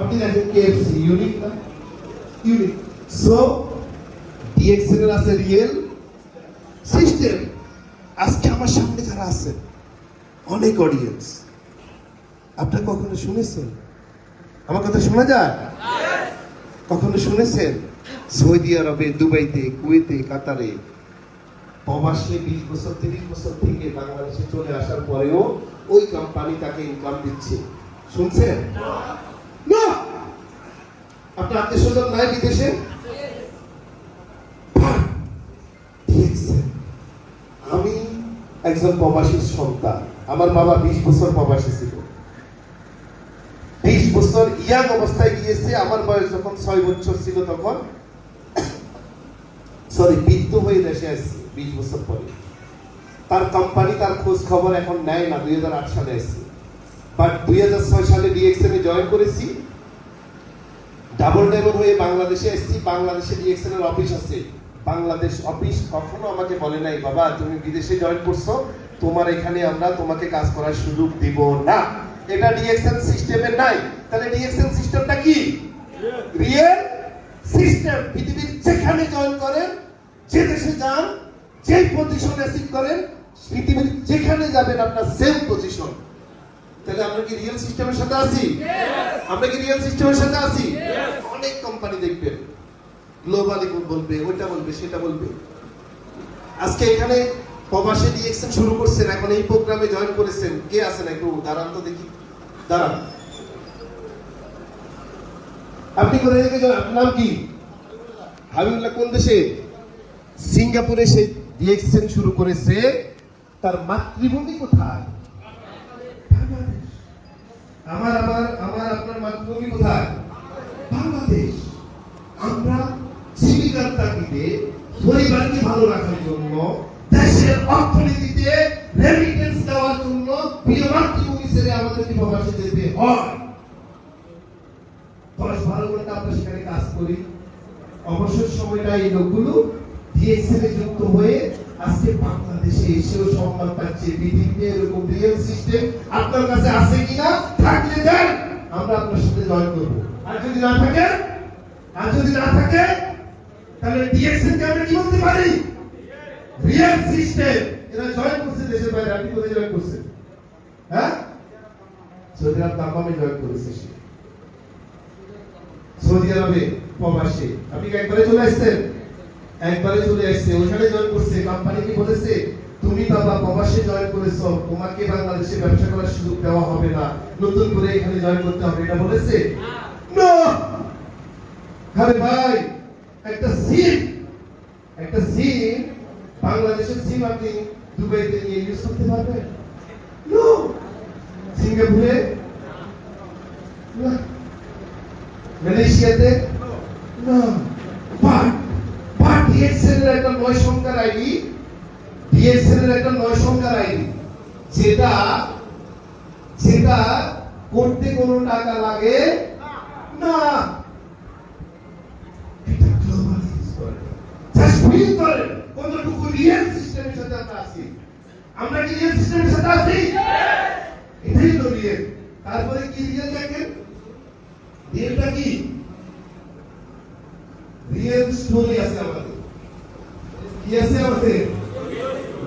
আপনি দেখেন KFC unique না, ইউনিক। সো ডিএক্সএল এর আছে রিয়েল সিস্টেম। আজকে আমার সামনে যারা আছে অনেক অডিয়েন্স, আপনারা কখনো শুনেছেন আমার কথা? শোনা যায়? কখনো শুনেছেন সৌদি আরবে, দুবাইতে, কুয়েতে, কাতারে প্রবাসে 20 বছর 30 বছর থেকে বাংলাদেশে চলে আসার পরেও ওই কোম্পানি তাকে ইনকাম দিচ্ছে? শুনছেন? না। আপনার আত্মীয় স্বজন নাই বিদেশে? আমি একজন প্রবাসীর সন্তান। আমার বাবা 20 বছর প্রবাসী ছিল। 20 বছর ইয়াং অবস্থায় গিয়েছে। আমার বয়স যখন 6 বছর ছিল তখন বৃদ্ধ হয়ে দেশে আসছে 20 বছর পরে। তার কোম্পানি তার খোঁজ খবর এখন নেয় না। 2008 সালে আসছে, বাট 2006 সালে ডিএক্সএল এ জয়েন করেছি। ডাবল ড্রাইভার হয়ে বাংলাদেশে এসেছি। বাংলাদেশে ডিএক্সএল এর অফিস আছে। বাংলাদেশ অফিস কখনো আমাকে বলে নাই, বাবা তুমি বিদেশে জয়েন করছো, তোমার এখানে আমরা তোমাকে কাজ করার সুযোগ দিব না। এটা ডিএক্সএল সিস্টেমে নাই। তাহলে ডিএক্সএল সিস্টেমটা কি? Real system. পৃথিবীর যেখানে জয়েন করেন, যে দেশে যান, যে পজিশন অ্যাচিভ করেন, পৃথিবীর যেখানে যাবেন আপনার সেম পজিশন। তাহলে আমরা কি রিয়েল সিস্টেমের সাথে আছি? আমরা কি রিয়েল সিস্টেমের সাথে আছি? অনেক কোম্পানি দেখবেন গ্লোবালি বলবে, ওইটা বলবে, সেটা বলবে। আজকে এখানে প্রবাসে ডিএক্সএল শুরু করছেন, এখন এই প্রোগ্রামে জয়েন করেছেন। কে আছেন? একটু দাঁড়ান তো দেখি, দাঁড়ান। আপনি কোথায় থেকে জয়েন? আপনার নাম কি? হাবিবুল্লাহ। কোন দেশে? সিঙ্গাপুরে সে ডিএক্সএল শুরু করেছে। তার মাতৃভূমি কোথায়? বাংলাদেশ। আপনার মাতৃভূমি কোথায়? বাংলাদেশ। আমরা জীবিকার তাগিদে পরিবারকে ভালো রাখার জন্য, দেশের অর্থনীতিতে রেমিটেন্স দেওয়ার জন্য প্রিয় মাতৃভূমি ছেড়ে আমাদেরকে প্রবাসে যেতে হয়। 10-12 ঘন্টা আমরা সেখানে কাজ করি। অবসর সময়টা এই লোকগুলো ডিএক্সএল এ যুক্ত হয়ে আজকে বাংলাদেশে এসেও সম্মান পাচ্ছে। পৃথিবীতে এরকম রিয়েল সিস্টেম আপনার কাছে আছে কিনা? থাকলে দেন, আমরা আপনার সাথে জয়েন করবো। আর যদি না থাকে তাহলে ডিএক্সএল কে আমরা কি বলতে পারি? Real system. এরা জয়েন করছে দেশের বাইরে। আপনি কোথায় জয়েন করছেন? হ্যাঁ, সৌদি আরব দামামে জয়েন করেছে সে। সৌদি আরবে প্রবাসী। আপনি একবারে চলে আসছেন? একবারে চলে আসছে। ওখানে জয়েন করছে। কোম্পানি কি বলেছে? তুমি বাবা প্রবাসে জয়েন করেছো, তোমাকে বাংলাদেশে ব্যবসা করার সুযোগ দেওয়া হবে না, নতুন করে এখানে জয়েন করতে হবে, এটা বলেছে? না। আরে ভাই, একটা সিম বাংলাদেশের সিম আপনি দুবাইতে নিয়ে ইউজ করতে পারবেন? নো। সিঙ্গাপুরে, মালয়েশিয়াতে না। বাট ডিএক্সএল এর একটা 9 সংখ্যার আইডি, যেটা করতে কোনো টাকা লাগে না। এটা গ্লোবাল ইউজ করে। জাস্ট ফিল করেন কতটুকু রিয়েল সিস্টেমের সাথে আমরা আছি। আমরা কি রিয়েল সিস্টেমের সাথে আছি? এটাই তো রিয়েল। তারপরে কি রিয়েল দেখেন? রিয়েলটা কি? রিয়েল স্টোরি আছে আমাদের। কি আছে আমাদের?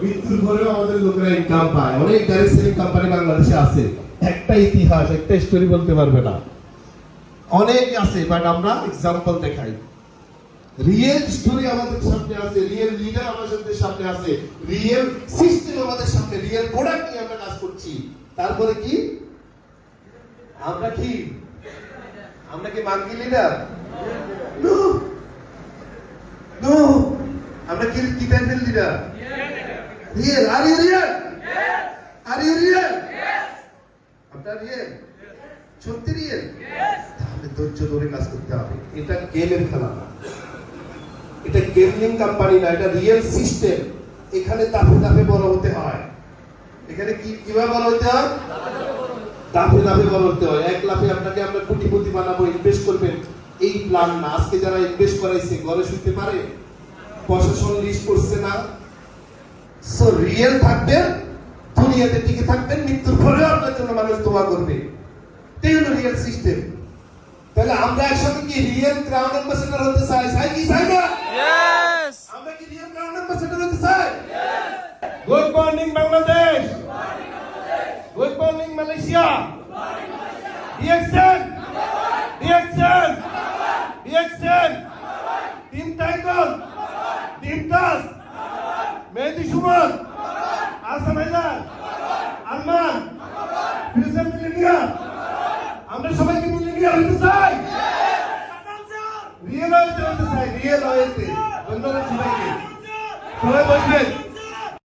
মৃত্যুর পরেও আমাদের লোকেরা ইনকাম পায়। অনেক ডাইরেক্ট সেলিং কোম্পানি বাংলাদেশে আছে। একটা ইতিহাস, একটা স্টোরি বলতে পারবে না। অনেক আছে, বাট আমরা এক্সাম্পল দেখাই। রিয়েল স্টোরি আমাদের সামনে আছে, রিয়েল লিডার আমাদের সামনে আছে, রিয়েল সিস্টেম আমাদের সামনে, রিয়েল প্রোডাক্ট নিয়ে আমরা কাজ করছি। তারপরে কি? আমরা কি মাঙ্কি লিডার? নো। আমরা কি টাইপের leader? Real. Are you real? আপনার রিয়েল? সত্যি রিয়েল? তাহলে ধৈর্য ধরে কাজ করতে হবে। এটা গেমের খেলা না, এটা গেমিং কোম্পানি না, এটা রিয়েল সিস্টেম। এখানে ধাপে ধাপে বড় হতে হয়। এখানে কিভাবে বড় হতে হয়? ধাপে ধাপে বড় হতে হয়। এক লাফে আপনাকে আমরা কোটিপতি বানাবো, ইনভেস্ট করবেন, এই প্ল্যান না। আজকে যারা ইনভেস্ট করাইছে ঘরে শুতে পারে, প্রশাসন লিস্ট করছে না। সো রিয়েল থাকবেন, দুনিয়াতে টিকে থাকবেন, মৃত্যুর পরেও আপনার জন্য মানুষ দোয়া করবে। এই হলো রিয়েল সিস্টেম। তাহলে আমরা একসাথে কি রিয়েল ক্রাউন অ্যাম্বাসেডর হতে চাই? চাই কি চাই না? Yes! আমরা কি রিয়েল ক্রাউন অ্যাম্বাসেডর হতে চাই? Good morning Bangladesh, good morning Malaysia, DXN, DXN, DXN, team Tiger, team টাস, মেহেদি সুমন, আসাম হায়দার, আরমান, ফিউচার মিলেনিয়াম, আমরা সবাইকে মিলেনিয়াম হতে চাই, রিয়েল হতে চাই, রিয়েল হতে। ধন্যবাদ সবাইকে, সবাই বসবেন।